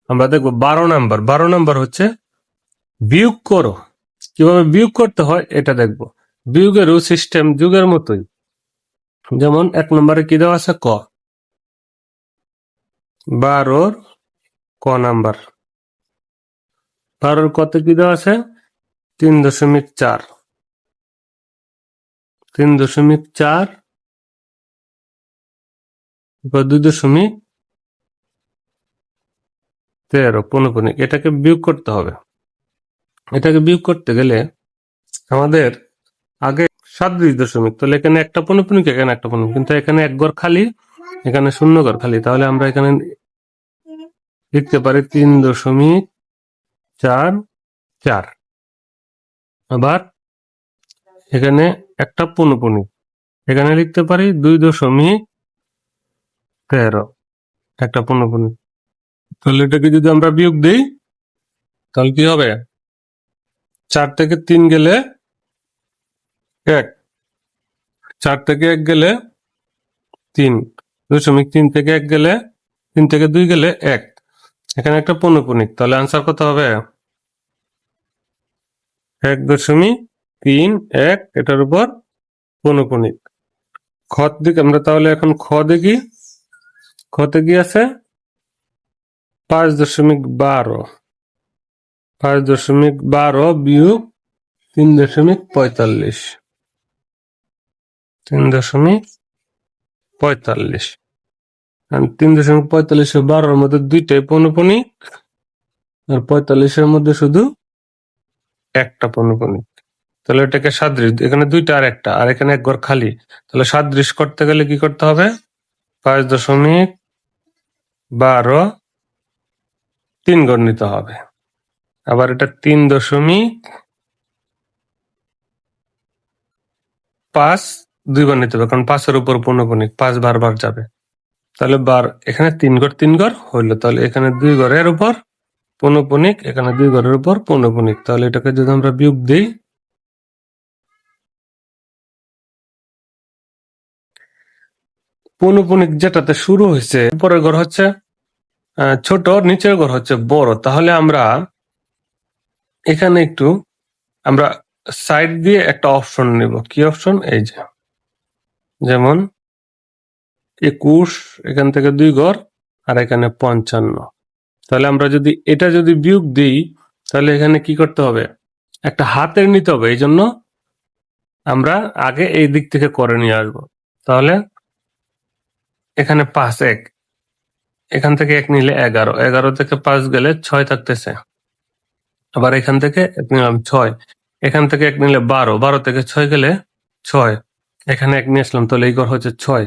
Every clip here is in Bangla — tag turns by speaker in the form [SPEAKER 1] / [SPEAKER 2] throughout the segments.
[SPEAKER 1] আমরা দেখবো 12 নাম্বার। 12 নাম্বার হচ্ছে বিয়োগ করো। কিভাবে বিয়োগ করতে হয় এটা দেখবো। বিয়োগেরও সিস্টেম যুগের মতোই। যেমন 1 নম্বরে কি দেওয়া আছে, ক। 12 ক নাম্বার। 12 কতে কি দেওয়া আছে, 3.4। 3.4 2.13 পৌনঃপুনিক। এটাকে বিয়োগ করতে হবে। এটাকে বিয়োগ করতে গেলে আমাদের আগে সাদৃশ দশমিক, তাহলে এখানে একটা পৌনঃপুনিক, এখানে একটা পৌনঃপুনিক, কিন্তু এখানে এক ঘর খালি, এখানে শূন্য ঘর খালি। তাহলে আমরা এখানে লিখতে পারি 3.44। আবার এখানে একটা পৌনঃপুনিক, এখানে লিখতে পারি 2.13 একটা পৌনঃপুনিক। তাহলে এটাকে যদি আমরা বিয়োগ দিই তাহলে কি হবে, 4 থেকে 3 গেলে 1, 4 থেকে 1 গেলে 3, 2.3 থেকে 1 গেলে 3 থেকে 2 গেলে 1, এখানে একটা পৌনঃপুনিক। তাহলে আনসার কত হবে, 1.31 এটার উপর পৌনঃপুনিক। খ দিকে আমরা তাহলে এখন খ দেখি। খতে কি আছে, 5.12। 5.12 বিয়োগ 3.45। 3.45 আর 3.45 12-র মধ্যে দুইটাই পৌনঃপুনিক, আর 45-এর মধ্যে শুধু একটা পৌনঃপুনিক। তাহলে এটাকে সাদৃশ, এখানে দুইটা আর একটা, আর এখানে এক ঘর খালি। তাহলে সাদৃশ করতে গেলে কি করতে হবে, 5.12 3 ঘর নিতে হবে। আবার এটা 3.5 2 বার নিতে হবে, কারণ 5-এর উপর পৌনঃপুনিক, 5 বারবার যাবে। তাহলে এখানে 3 ঘর হইলো। তাহলে এখানে 2 ঘরের উপর পৌনঃপুনিক, এখানে 2 ঘরের উপর পৌনঃপুনিক। তাহলে এটাকে যদি আমরা বিয়োগ দিই, পৌনঃপুনিক যেটাতে শুরু হয়েছে উপরের ঘর হচ্ছে ছোট, নিচের ঘর হচ্ছে বড়। তাহলে আমরা এখানে একটু আমরা সাইড দিয়ে একটা অপশন নিব। কি অপশন, এই যে যেমন 21, এখান থেকে 2 ঘর, আর এখানে 55। তাহলে আমরা যদি এটা যদি বিয়োগ দিই তাহলে এখানে কি করতে হবে, একটা হাতের নিতে হবে। এই জন্য আমরা আগে এই দিক থেকে করে নিয়ে আসবো। তাহলে এখানে 5 1, এখান থেকে 1 নিলে 11, 11 থেকে 5 গেলে 6 থাকতেছে। আবার এখান থেকে 1 নিলাম 6, এখান থেকে 1 নিলে 12, 12 থেকে 6 গেলে 6, এখানে 1 নিয়ে আসলাম, তাহলে এই ঘর হচ্ছে 6।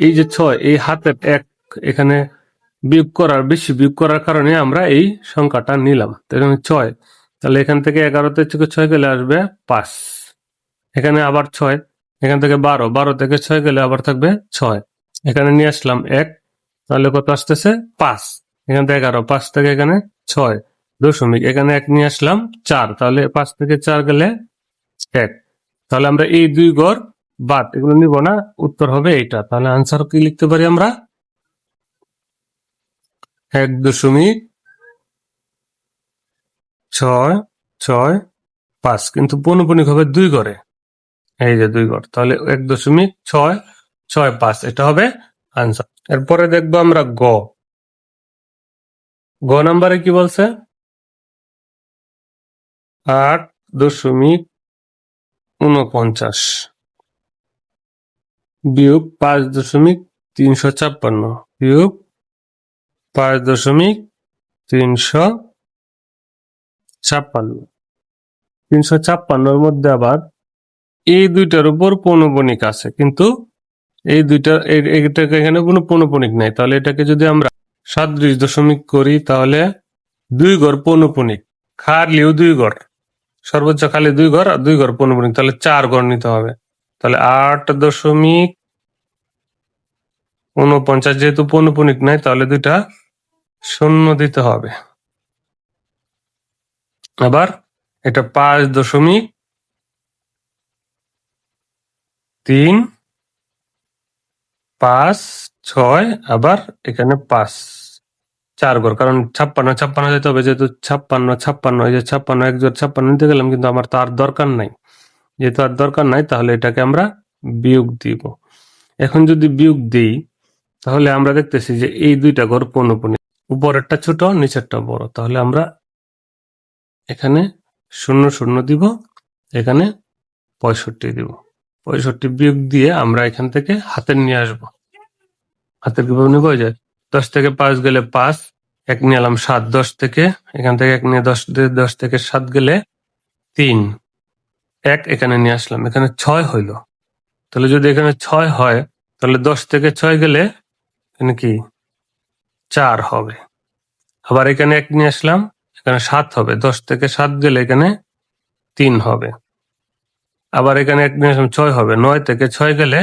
[SPEAKER 1] এই যে 6, এই হাতের 1 এখানে বিয়োগ করার কারণে আমরা এই সংখ্যাটা নিলাম। তো এখানে 6, তাহলে এখান থেকে 11 থেকে 6 গেলে আসবে 5, এখানে আবার 6, এখান থেকে 12, 12 থেকে 6 গেলে আবার থাকবে 6, এখানে নিয়ে আসলাম 1, তাহলে কত আসতেছে 5, এখান থেকে 11, 5 থেকে এখানে 6 দশমিক, এখানে 1 নিয়ে আসলাম 4, তাহলে 5 থেকে 4 গেলে 1। তাহলে আমরা এই 2 ঘর বাদ, এগুলো নিব না, উত্তর হবে এইটা। তাহলে আনসার কি লিখতে পারি আমরা, 1.665, কিন্তু পৌনঃপুনিক হবে 2 ঘরে, এই যে 2 ঘর। তাহলে 1.665 এটা হবে আনসার। এরপরে দেখবো আমরা গ নাম্বারে কি বলছে, 8.49 বিয়োগ 5.356 বিয়োগ 5.356। 356-র মধ্যে আবার এই দুইটার উপর পৌনঃপুনিক আছে, কিন্তু এই দুইটা এইটাকে এখানে কোনো পৌনঃপুনিক নাই। তাহলে এটাকে যদি আমরা সাদৃশ দশমিক করি তাহলে 2 ঘর পৌনঃপুনিক, খালিও 2 ঘর, সর্বোচ্চ খালি 2 ঘর, আর 2 ঘর পৌনঃপুনিক, তাহলে 4 ঘর নিতে হবে। তাহলে 8.49, যেহেতু পৌনঃপুনিক নাই তাহলে 2টা শূন্য দিতে হবে। আবার এটা 5.356, আবার এখানে 5, 4 ঘর, কারণ 56 যেতে হবে, যেহেতু 56 এই যে 56 এক জোড় 56 নিতে গেলাম, কিন্তু আমার তো আর দরকার নাই। যেহেতু আর দরকার নাই, তাহলে এটাকে আমরা বিয়োগ দিব। এখন যদি বিয়োগ দিই, তাহলে আমরা দেখতেছি যে এই দুইটা ঘর পৌনঃপুনিক, উপরেরটা ছোট নিচেরটা বড়। তাহলে আমরা এখানে 0 দিব, এখানে 65 দিব। 65 বিয়োগ দিয়ে আমরা এখান থেকে হাতের নিয়ে আসবো। হাতের কিভাবে নিবো? যে 10 থেকে 5 গেলে 5, 1 নিয়ে এলাম 7, 10 থেকে এখান থেকে 1 নিয়ে 10 থেকে 7 গেলে 3, 1 এখানে নিয়ে আসলাম, এখানে 6 হইল। তাহলে যদি এখানে 6 হয়, তাহলে 10 থেকে 6 গেলে এখানে কি 4 হবে। আবার এখানে 1 নিয়ে আসলাম, এখানে 7 হবে। 10 থেকে 7 গেলে এখানে 3 হবে। আবার এখানে 1 নিয়ে আসলাম, 6 হবে। 9 থেকে 6 গেলে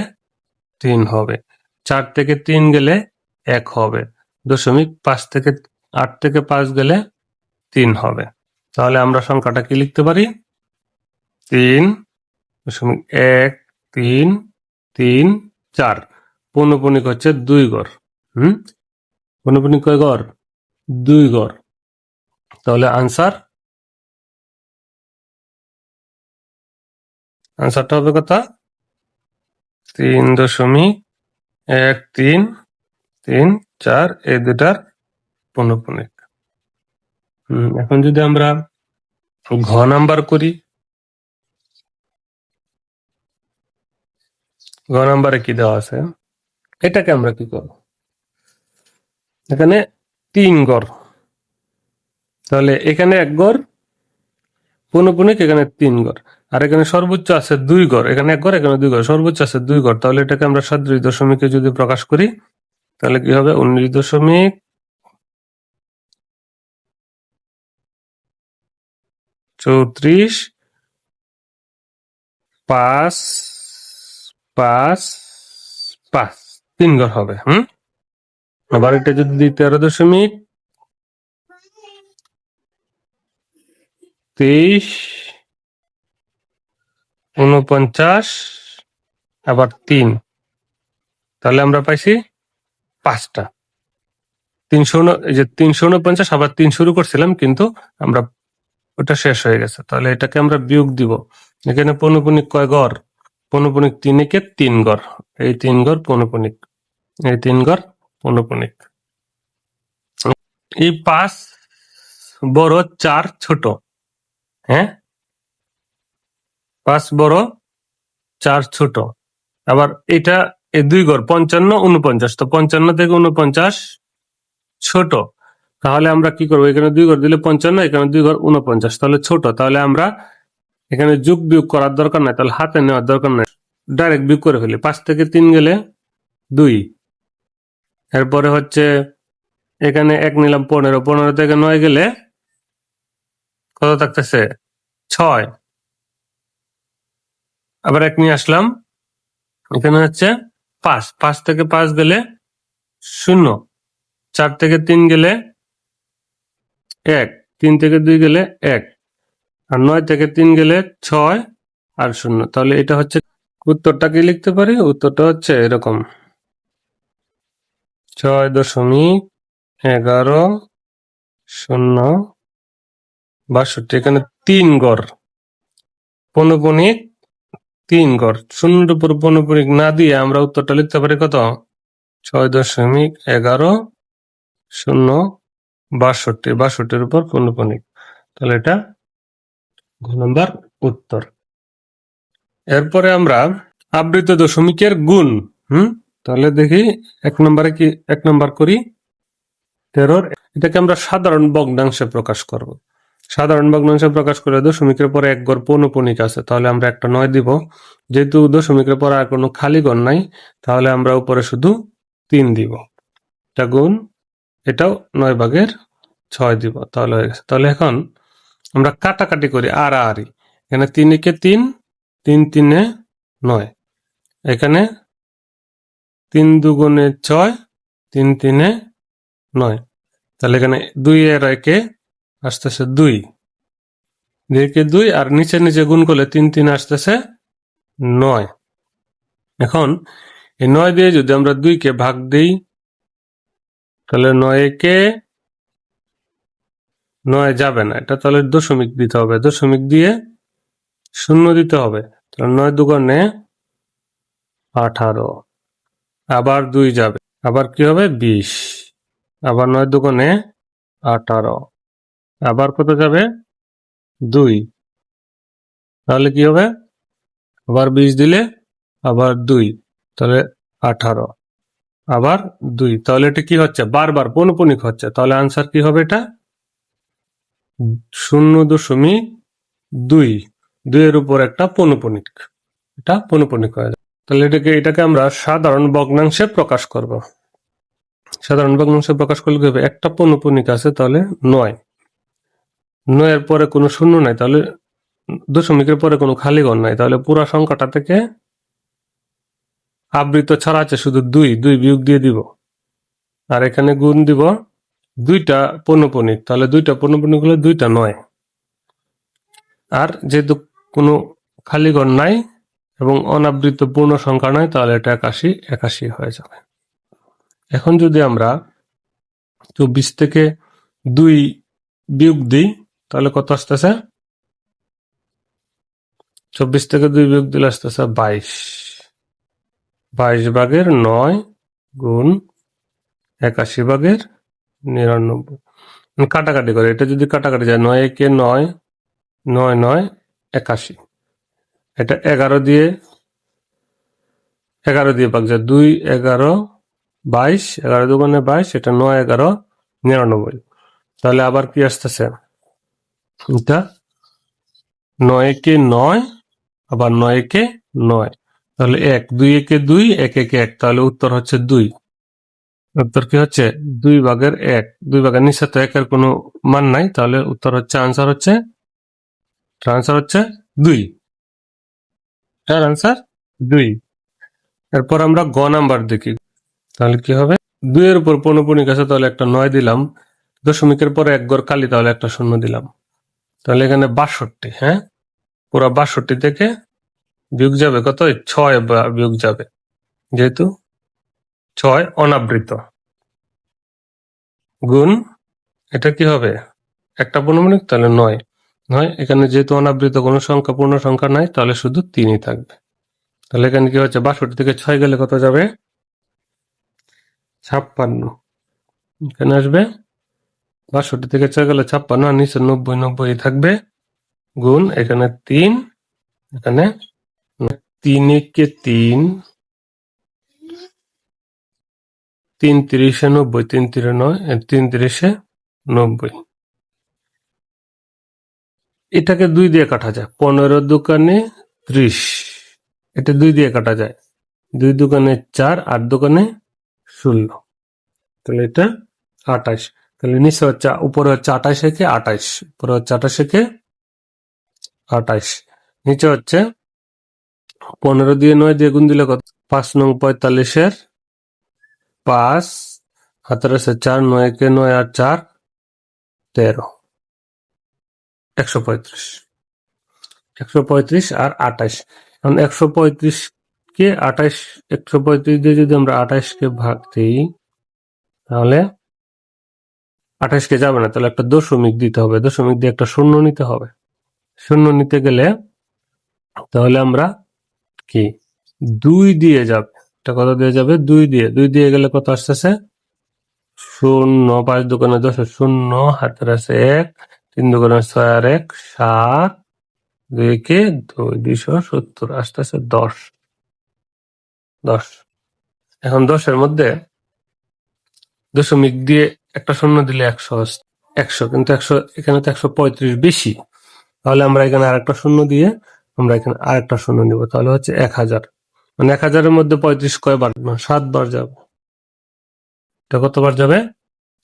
[SPEAKER 1] 3 হবে। 4 থেকে 3 গেলে 1 হবে। 5 থেকে 8 থেকে 5 গেলে 3 হবে। তাহলে আমরা সংখ্যাটা কি লিখতে পারি? 3.1 3 3 4। পৌনঃপুনিক হচ্ছে 2 ঘর। পৌনঃপুনিক কয় ঘর? 2 ঘর। তাহলে আনসারটা হবে কত? 3.1334 এই দুটার পৌনঃপুনিক। এখন যদি আমরা ঘ নাম্বার করি, ঘ নাম্বারে কি দেওয়া আছে, এটাকে আমরা কি করব? এখানে 3 ঘর, তাহলে এখানে 1 ঘর পৌনঃপুনিক, এখানে 3 ঘর, আর এখানে সর্বোচ্চ আছে 2 ঘর। এখানে 1 ঘর, এখানে 2 ঘর, সর্বোচ্চ আছে 2 ঘর। তাহলে এটাকে আমরা সদৃশ দশমিকে যদি প্রকাশ করি, তাহলে কি হবে? 19.34 5 5 5 3 ঘর হবে। আবার এটা যদি দিই 13.23 49 আবার 3, তাহলে আমরা পাইছি 5টা। 349 আবার 3 শুরু করছিলাম, কিন্তু আমরা ওটা শেষ হয়ে গেছে। তাহলে এটাকে আমরা বিয়োগ দিব। এখানে পৌনঃপুনিক কয় ঘর? পৌনঃপুনিক 3 একে 3 ঘর। এই 3 ঘর পৌনঃপুনিক, এই 3 ঘর পৌনঃপুনিক। এই 5 বড়, 4 ছোট। হ্যাঁ, 5 বড়, 4 ছোট। আবার এটা এই 2 ঘর 55 49, তো 55 থেকে 49 ছোট। তাহলে আমরা কি করবো? এখানে 2 ঘর দিলে 55, এখানে 2 ঘর 49, তাহলে ছোট। তাহলে আমরা এখানে যোগ বিয়োগ করার দরকার নাই, তাহলে হাতে নেওয়ার দরকার নাই, ডাইরেক্ট বিয়োগ করে ফেলি। 5 থেকে 3 গেলে 2, এরপরে হচ্ছে এখানে 1 নিলাম 15, 15 থেকে 9 গেলে কত থাকতেছে? 6। আবার 1 নিয়ে আসলাম, এখানে হচ্ছে 5, 5 থেকে 5 গেলে 0, 4 থেকে 3 গেলে 1, 3 থেকে 2 গেলে 1, আর 9 থেকে 3 গেলে 6 আর 0। তাহলে এটা হচ্ছে উত্তরটা কি লিখতে পারি? উত্তরটা হচ্ছে এরকম 6.11 এখানে 3 ঘর পৌনঃপুনিক, 3 ঘর। 0 উপর পৌনঃপুনিক না দিয়ে আমরা উত্তরটা লিখতে পারি কত? 6.11 62 উপর পৌনঃপুনিক। তাহলে এটা ঘ নম্বর উত্তর। এরপরে আমরা আবৃত দশমিকের গুণ। তাহলে দেখি 1 নম্বর করি 13। এটাকে আমরা সাধারণ ভগ্নাংশে প্রকাশ করব। সাধারণ ভগ্নাংশে প্রকাশ করে দশমিকের পরে 1 ঘর পৌনঃপুনিক আছে, তাহলে আমরা একটা 9 দিব। যেহেতু দশমিকের পরে আর কোনো খালি ঘর নাই, তাহলে আমরা উপরে শুধু 3 দিব। এটা গুণ, এটাও 9/6 দিব, তাহলে হয়ে গেছে। তাহলে এখন আমরা কাটাকাটি করি, আড়াআড়ি। এখানে 3 একে 3, 3 3 9, এখানে 3 2 6, 3 3 9। তাহলে এখানে 2 এর একে আসতেছে 2, 2 কে 2, আর নিচে নিচে গুণ করলে 3 3 আসতেছে 9। এখন এই 9 দিয়ে যদি আমরা 2 কে ভাগ দিই, তাহলে 9 একে 9 যাবে না, এটা তাহলে দশমিক দিতে হবে, দশমিক দিয়ে শূন্য দিতে হবে। তাহলে 9 দুগুণে 18, আবার 2 যাবে, আবার কি হবে 20, আবার 9 দুগুণে 18, আবার কত যাবে 2, তাহলে কি হবে আবার 20 দিলে আবার 2, তাহলে 18, আবার 2, তাহলে এটা কি হচ্ছে বারবার পৌনঃপুনিক হচ্ছে, তাহলে আনসার কি হবে এটা 0.2, 2 এর উপর একটা পৌনঃপুনিক, এটা পৌনঃপুনিক হয়ে যায়। তাহলে এটাকে আমরা সাধারণ ভগ্নাংশে প্রকাশ করব। সাধারণ ভগ্নাংশে প্রকাশ করলে কি হবে, একটা পৌনঃপুনিক আছে তাহলে 9, 9 এর পরে কোনো শূন্য নাই, তাহলে দশমিকের পরে কোনো খালি ঘর নাই, তাহলে পুরা সংখ্যাটা থেকে আবৃত ছাড়া আছে শুধু 2, 2 বিয়োগ দিয়ে দিব, আর এখানে গুণ দিব 2টা পৌনঃপুনিক, তাহলে 2টা পৌনঃপুনিক হলে 2টা 9, আর যেহেতু কোনো খালি ঘর নাই এবং অনাবৃত পূর্ণ সংখ্যা নয়, তাহলে এটা 81, 81 হয়ে যাবে। এখন যদি আমরা 24 থেকে 2 বিয়োগ দিই তাহলে কত আসতেছে, 24 থেকে 2 বিয়োগ দিলে আসতেছে 22, 22 ভাগের 9 গুণ 81 ভাগের 99, কাটাকাটি করে, এটা যদি কাটাকাটি যায় 9 একে 9, 9 9 81, এটা 11 দিয়ে ভাগ যায়, 2 11 22, 11 দুগুণে 22, এটা 9 11 99, তাহলে আবার কি আসতেছে, এটা 9 একে 9, আবার 9 একে 9, তাহলে 1, 2 একে 2, 1 একে 1, তাহলে উত্তর হচ্ছে 2, উত্তর কি হচ্ছে 2 ভাগের 1, 2 ভাগের নিচে তো 1 এর কোনো মান নাই, তাহলে উত্তর হচ্ছে আনসার হচ্ছে 2, এর আনসার 2। এরপর আমরা গ নাম্বার দেখি, তাহলে কি হবে 2 এর উপর পৌনঃপুনিক আছে, তাহলে একটা 9 দিলাম, দশমিকের পরে 1 ঘর খালি, তাহলে একটা শূন্য দিলাম, তাহলে এখানে 62, হ্যাঁ পুরা 62 থেকে বিয়োগ যাবে কত 6 বিয়োগ যাবে, যেহেতু 6 অনাবৃত, গুণ এটা কি হবে একটা পৌনঃপুনিক, তাহলে 9, এখানে যেহেতু অনাবৃত কোনো সংখ্যা পূর্ণ সংখ্যা নাই, তাহলে শুধু 3ই থাকবে, তাহলে এখানে কি হচ্ছে 62 থেকে 6 গেলে কত যাবে 56, এখানে আসবে 62 থেকে 6 গেলে 56, আর নিচে 90, 90 থাকবে, গুণ এখানে 3, এখানে 3 একে 3, 3 3 90, 3 3 9, 3 3 90, এটাকে 2 দিয়ে কাটা যায়, 15 দোকানে 30, এটা 2 দিয়ে কাটা যায়, 2 দোকানে 4, 8 দোকানে 16, তাহলে এটা 28, তাহলে নিচে হচ্ছে উপরে হচ্ছে 28 একে 28, উপরে হচ্ছে 28 একে 28, নিচে হচ্ছে 15 দিয়ে 9 দিয়ে গুণ দিলে কত 5 নং 45 5, হাতের আছে 4, 9 একে 9 আর 4 13, 135, 135 আর 28, এখন 135 কে 28, 135 দিয়ে যদি আমরা 28 কে ভাগ দিই তাহলে 28 কে যাবে না, তাহলে একটা দশমিক দিতে হবে, দশমিক দিয়ে একটা শূন্য নিতে হবে, শূন্য নিতে গেলে তাহলে আমরা কি 2 দিয়ে যাবে, এটা কত দিয়ে যাবে 2 দিয়ে গেলে কত আসতেছে 0, 5 দোকানে 10, 0 হাতের আছে 1, 3 দোকানে 6 আর 1 7, 2 কে 2, 270 আসতেছে 10, এখন 10 এর মধ্যে দশমিক দিয়ে একটা শূন্য দিলে 100, কিন্তু 100 এখানে তো 135 বেশি, তাহলে আমরা এখানে আরেকটা শূন্য দিয়ে আমরা এখানে আরেকটা শূন্য নিব, তাহলে হচ্ছে 1000, মানে 1000 এর মধ্যে 35 কয়বার 7 বার যাবে, এটা কতবার যাবে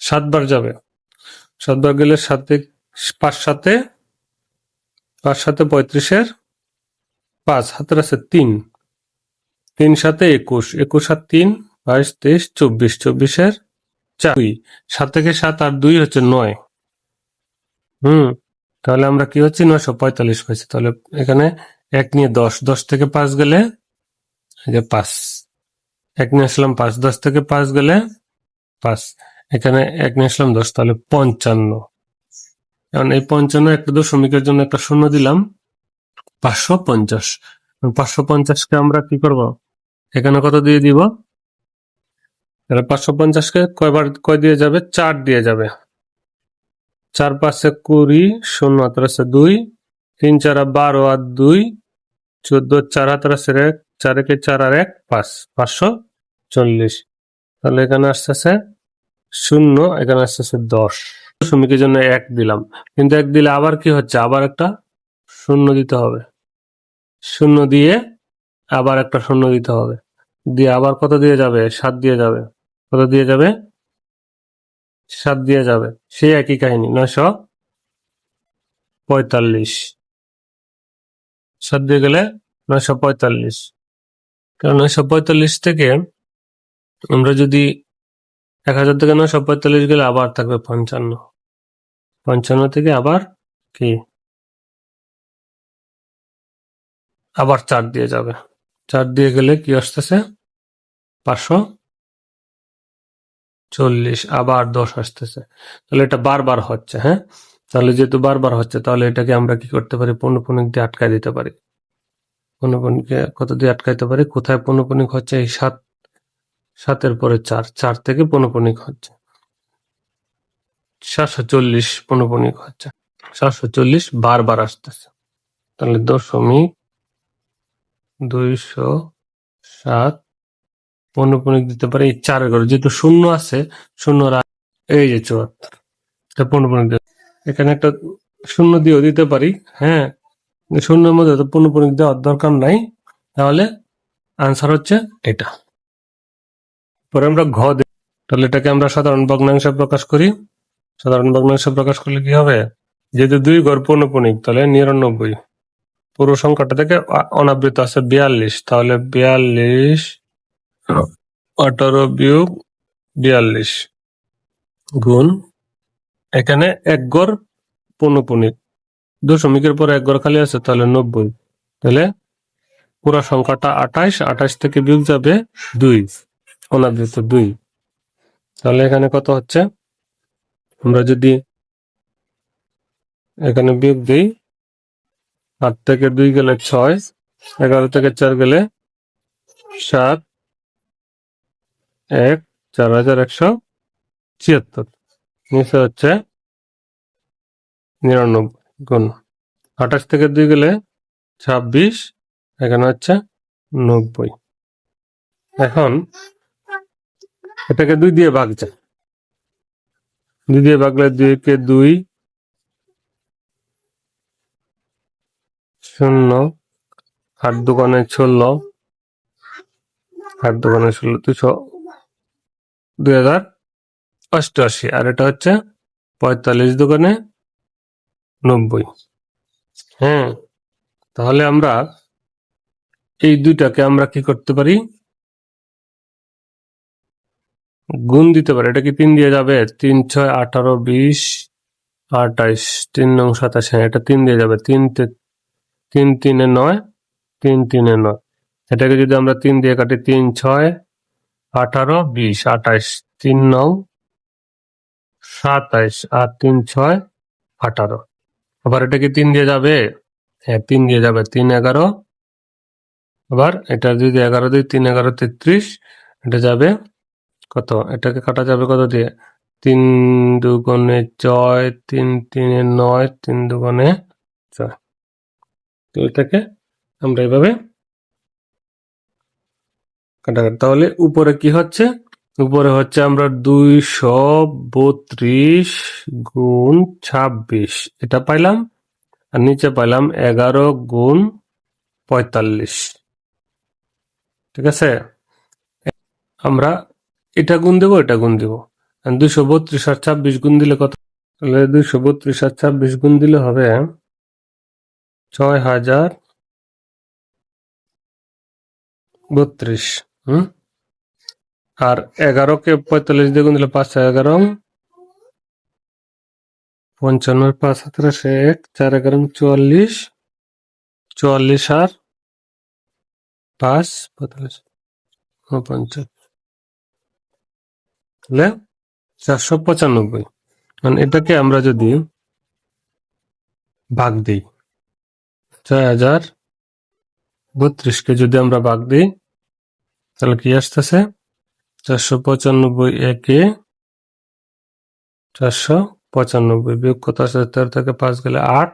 [SPEAKER 1] 7 বার যাবে, 7 বার গেলে 5 সাথে 35 এর 5, হাতের আছে 3, 3 সাথে 21, 21 আর 3 22 23 24, 24 এর 4, 7 থেকে 7 আর 2 হচ্ছে 9, তাহলে আমরা কি হচ্ছে 945 পাইছি, তাহলে এখানে 1 নিয়ে 10, 10 থেকে 5 গেলে এই যে 5, 1 নিয়ে আসলাম 5, 10 থেকে 5 গেলে 5, এখানে 1 নিয়ে আসলাম 10, তাহলে 55, কারণ এই 55 একটা দশমিকের জন্য একটা শূন্য দিলাম, 550। 550 কে আমরা কি করব, এখানে কত দিয়ে দিব, 550 কে কয় দিয়ে যাবে, 4 দিয়ে যাবে। 4 5 20, শূন্য হাতের আছে 2, 3 4 12 আর 2, 14 4 হাতের আছে 1, 4 একে 4 আর 1 5, 540। তাহলে এখানে আসতেছে শূন্য, এখানে আসতেছে 10। দশমিকের জন্য 1 দিলাম, কিন্তু 1 দিলে আবার কি হচ্ছে, আবার একটা শূন্য দিতে হবে, শূন্য দিয়ে আবার একটা শূন্য দিতে হবে, দিয়ে আবার কত দিয়ে যাবে, 7 দিয়ে যাবে, কত দিয়ে যাবে, 7 দিয়ে যাবে। সেই একই কাহিনী, 945, 7 দিয়ে গেলে 945। কারণ 945 থেকে আমরা যদি 1000 থেকে 945 গেলে আবার থাকবে 55, 55 থেকে আবার কি, আবার 4 দিয়ে যাবে, 4 দিয়ে গেলে কি আসতেছে, 540, আবার 10 আসতেছে। তাহলে এটা বারবার হচ্ছে। হ্যাঁ, তাহলে যেহেতু বারবার হচ্ছে, তাহলে এটাকে আমরা কি করতে পারি, পৌনঃপুনিক দিয়ে আটকায় দিতে পারি। পৌনঃপুনিকে কত দিয়ে আটকাইতে পারি, কোথায় পৌনঃপুনিক হচ্ছে, এই 7, 7-এর পরে 4, 4 থেকে পৌনঃপুনিক হচ্ছে 740, পৌনঃপুনিক হচ্ছে 740, বারবার আসতেছে। তাহলে 0.207 পৌনঃপুনিক দিতে পারি এই 4-এর ঘরে, যেহেতু শূন্য আছে, শূন্যর এই যে 74, এটা পৌনঃপুনিক। এখানে একটা শূন্য দিয়েও দিতে পারি। হ্যাঁ, শূন্যের মধ্যে তো পৌনঃপুনিক দেওয়ার দরকার নাই, তাহলে আনসার হচ্ছে এটা। পরে আমরা তাহলে এটাকে আমরা সাধারণ ভগ্নাংশে প্রকাশ করি। সাধারণ ভগ্নাংশে প্রকাশ করলে কি হবে, যেহেতু 2 ঘর পৌনঃপুনিক, তাহলে 99। পুরো সংখ্যাটা থেকে অনাবৃত আছে 42, তাহলে 42, 18 বিয়োগ 42 গুণ, এখানে 1 ঘর পৌনঃপুনিক, দশমিকের পর 1 ঘর খালি আছে, তাহলে 90। তাহলে পুরো সংখ্যাটা 28, 28 থেকে বিয়োগ যাবে 2, অনাবৃত 2। তাহলে এখানে কত হচ্ছে, আমরা যদি এখানে বিয়োগ দিই, 8 থেকে 2 গেলে 6, 11 থেকে 4 গেলে 7, 1, 4176, নিচে হচ্ছে 99 গুণ 28 থেকে 2 গেলে 26, এখানে হচ্ছে 90। এখন এটাকে 2 দিয়ে ভাগ যায়, 2 দিয়ে ভাগলে 2 কে 2, 0, 8 দোকানে 16, 8 দোকানে 16, 2088, আর এটা হচ্ছে 45 দোকানে 90। হ্যাঁ, তাহলে আমরা এই দুইটাকে আমরা কি করতে পারি, গুণ দিতে পারি। এটা কি 3 দিয়ে যাবে, 3 6 18 20 28, 3 9 27, হ্যাঁ এটা 3 দিয়ে যাবে, 3 3 3 9, 3 3 9। এটাকে যদি আমরা 3 দিয়ে কাটি, 3 6 18 20 28, 3 9 27 আর 3 6 18। আবার এটা কি 3 দিয়ে যাবে, হ্যাঁ 3 দিয়ে যাবে, 3 11, আবার এটা যদি 11 দিই, 3 11 33, এটা যাবে কত, এটাকে কাটা যাবে কত দিয়ে, 3 দুগুণে 6, 3 3 9, 3 দুগুণে 6। তো এটাকে আমরা এভাবে কাটা, তাহলে উপরে কি হচ্ছে, উপরে হচ্ছে আমরা 232 গুণ 26 এটা পাইলাম, আর নিচে পাইলাম 11 গুণ 45। ঠিক আছে, আমরা এটা গুণ দেবো, এটা গুণ দেবো। 232 আর 26 গুণ দিলে কত, তাহলে 232 আর 26 গুণ দিলে হবে 6032। আর 11 কে 45 দিয়ে গুণ দিলে 5 11, 55, 5 17 1, 4 11 44, 44 আর 5 45, 49, তাহলে 495। মানে এটাকে আমরা যদি ভাগ দিই। 6032কে যদি আমরা ভাগ দিই তাহলে কি আসতেছে? 495 একে 495 বিয়োগ কত আসে? 13 থেকে 5 গেলে 8,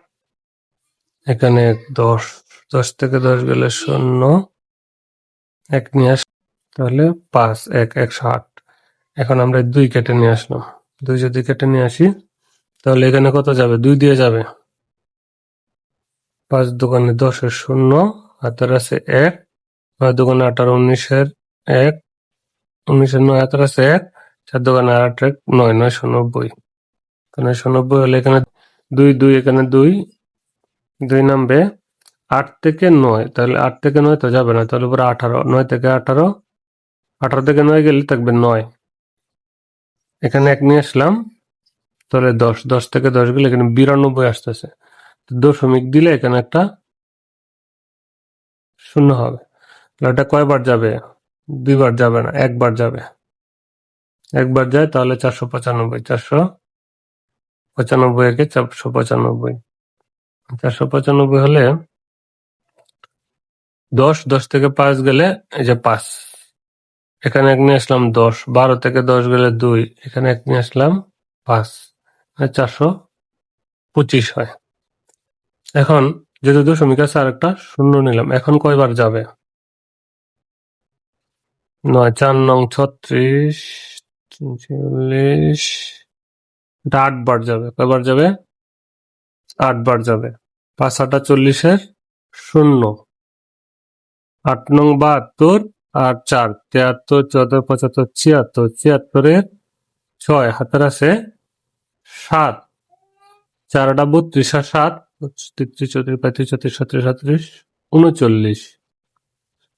[SPEAKER 1] এখানে 10, 10 থেকে 10 গেলে 0, 1 নিয়ে আস, তাহলে 5, 1, 108। এখন আমরা 2 কেটে নিয়ে আসলাম। 2 যদি কেটে নিয়ে আসি তাহলে এখানে কত যাবে? 2 দিয়ে যাবে। 5 দোকানে 10-এর 0, হাতের আছে 1, 9 দোকানে 18, 19-এর 1, 19-এর 9, হাতের আছে 1, 4 দোকানে 8, 1, 9, 990। 990 হলে এখানে 2, 2, এখানে 2, 2 নামবে 8 থেকে 9, তাহলে 8 থেকে 9 তো যাবে না, তাহলে উপরে 18, 9 থেকে 18, 18 থেকে 9 গেলে থাকবে 9, এখানে 1 নিয়ে আসলাম, তাহলে 10, 10 থেকে 10 গেলে এখানে 92 আসতেছে। দশমিক দিলে এখানে একটা 0 হবে। তাহলে এটা কয়বার যাবে? 2 বার যাবে না, 1 বার যাবে। 1 বার যায় তাহলে 495, 495 একে 495, 495 হলে 10, 10 থেকে 5 গেলে এই যে 5, এখানে 1 নিয়ে আসলাম 10, 12 থেকে 10 গেলে 2, এখানে 1 নিয়ে আসলাম 5, 425 হয়। এখন যেহেতু দশমিক আছে আর একটা 0 নিলাম, এখন কয়বার যাবে? 9, 4 নং 36, 43, এটা 8 বার যাবে। কয়বার যাবে? 8 বার যাবে। 5 8 40-এর 0, 8 নং 72 আর 4, 73, 74, 75, 76, 76-এর 6, হাতের আছে 7, 4 8 32 আর 7, 33, 34, 35, 36, 37, 37, 39,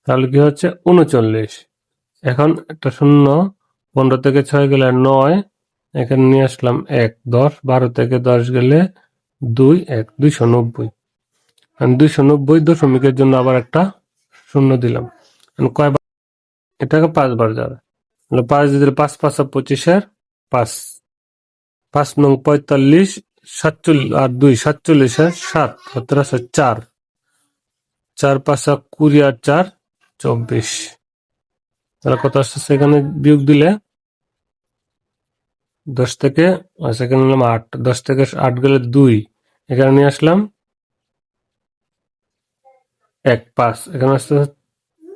[SPEAKER 1] তাহলে কি হচ্ছে? 39। এখন একটা 0, 15 থেকে 6 গেলে 9, এখানে নিয়ে আসলাম 1, 10, 12 থেকে 10 গেলে 2, 1, 290। 290 দশমিকের জন্য আবার একটা 0 দিলাম। কয়বার? এটাকে 5 বার যাবে। 5 দিয়ে দিলে 5 5 25-এর 5, 5 নং 45, 47 আর 2 47-এর 7, হাতের আছে 4, 4 5 20 আর 4 24। তাহলে কত আসছে? এখানে বিয়োগ দিলে 10 থেকে, এখানে নিলাম 8, 10 থেকে 8 গেলে 2, এখানে নিয়ে আসলাম 1, 5, এখানে আসতেছে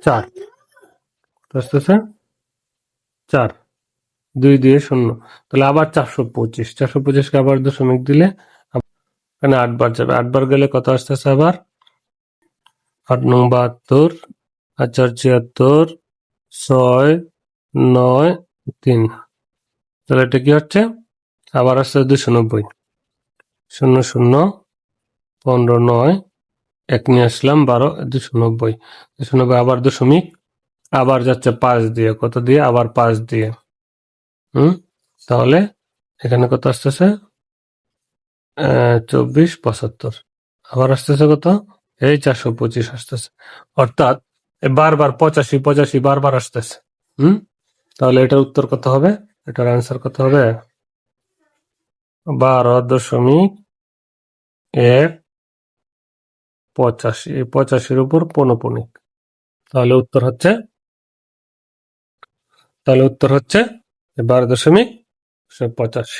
[SPEAKER 1] 4, আসতেছে 4, 2 দিয়ে 0, তাহলে আবার 425, 425-কে আবার দশমিক দিলে এখানে 8 বার যাবে। 8 বার গেলে কত আসতেছে? আবার 8 নং 72, 4 76, 6 9 3, তাহলে এটা কি হচ্ছে? আবার আসছে 290, 0 0 15 9, 1 নিয়ে আসলাম 12, 290, 290 আবার দশমিক, আবার যাচ্ছে 5 দিয়ে, কত দিয়ে? আবার 5 দিয়ে। তাহলে এখানে কত আসতেছে? 24 75, আবার আসতেছে কত? এই 425 আসতেছে। অর্থাৎ বারবার 85 85 বারবার আসতেছে। তাহলে এটার উত্তর কত হবে? এটার অ্যান্সার কত হবে? 12.185, এই 85-র উপর পৌনঃপুনিক। তাহলে উত্তর হচ্ছে 12.85।